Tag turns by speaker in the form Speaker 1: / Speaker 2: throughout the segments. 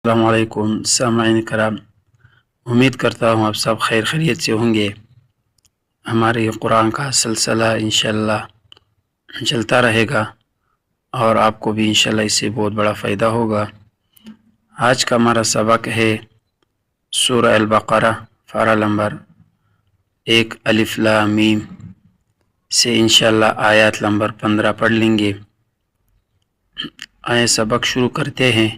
Speaker 1: السلام علیکم سامعین کرام، امید کرتا ہوں آپ سب خیر خیریت سے ہوں گے۔ ہمارے قرآن کا سلسلہ انشاءاللہ چلتا رہے گا اور آپ کو بھی انشاءاللہ اس سے بہت بڑا فائدہ ہوگا۔ آج کا ہمارا سبق ہے سورہ البقرہ پارہ نمبر 1 الف لام میم سے انشاءاللہ آیات نمبر 15 پڑھ لیں گے۔ آئے سبق شروع کرتے ہیں۔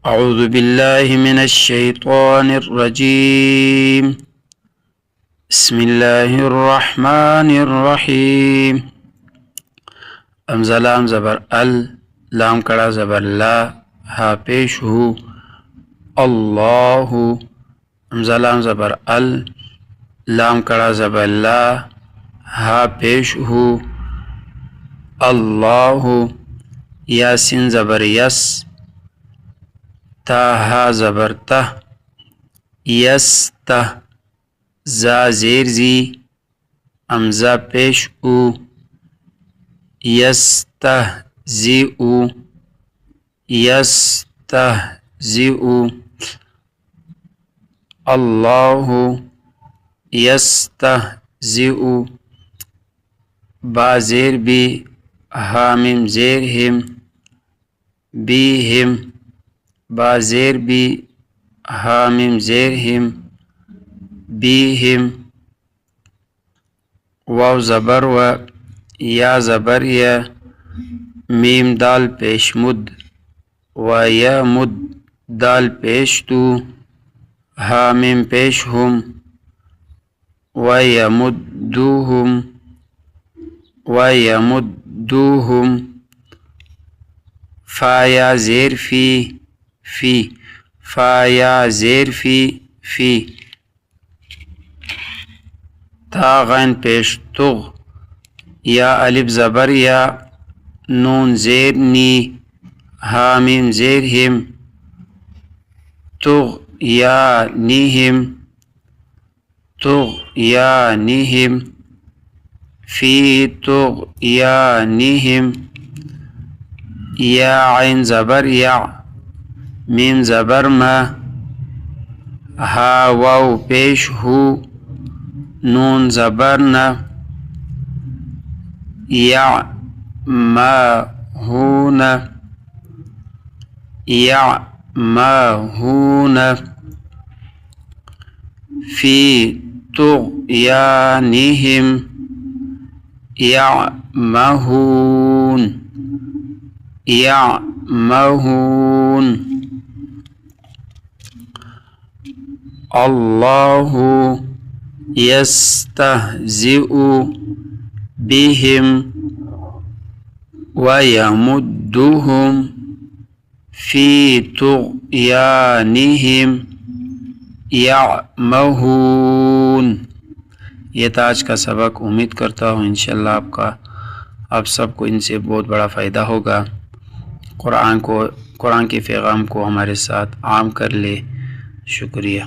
Speaker 1: اعوذ باللہ من الشیطان الرجیم، بسم اللہ الرحمن الرحیم۔ حمزہ لام زبر ال، لام کڑا زبر لا، ہا پیش ہو، اللہ، حمزہ لام زبر ال، لام کڑا زبر لا، ہا پیش ہو، اللہ، یاسین زبر یس، تا ہا زبر تہ، یس تہ، زا زیر زی، حمزہ پیش او، یس تہ زی او، یس تہ زی او، اللہ، یس تہ زی او، با زیر بی، حامیم زیر ہم، بی ہم، با زیر بی، حامیم زیر ہم، بی ہم، واو زبر و، یا زبر یا، میم دال پیش مد، و یا مد دال پیش تو، حامیم پیش ہم، و یا مدوہم، و یا مدوہم، فا یا زیر فی، فی، فا یا زیر فی، فی، تا غین پیش تغ، یا الف زبر یا، نون زیر نی، حامیم زیر ہم، تغ یا نیہم، تغ یا نیہم، فی تغ یا نیہم، یا عین زبر یا، میم زبر ما، ہا واو پیش ہو، نون زبر نا، یا ما ہون، یا ما ہون، فی طغیانہم یعمہون، یعمہون، اللہ یستہزئ بہم ویمدہم فی طغیانہم یعمہون۔ یہ تھا آج کا سبق۔ امید کرتا ہوں انشاءاللہ آپ سب کو ان سے بہت بڑا فائدہ ہوگا۔ قرآن کے پیغام کو ہمارے ساتھ عام کر لے۔ شکریہ۔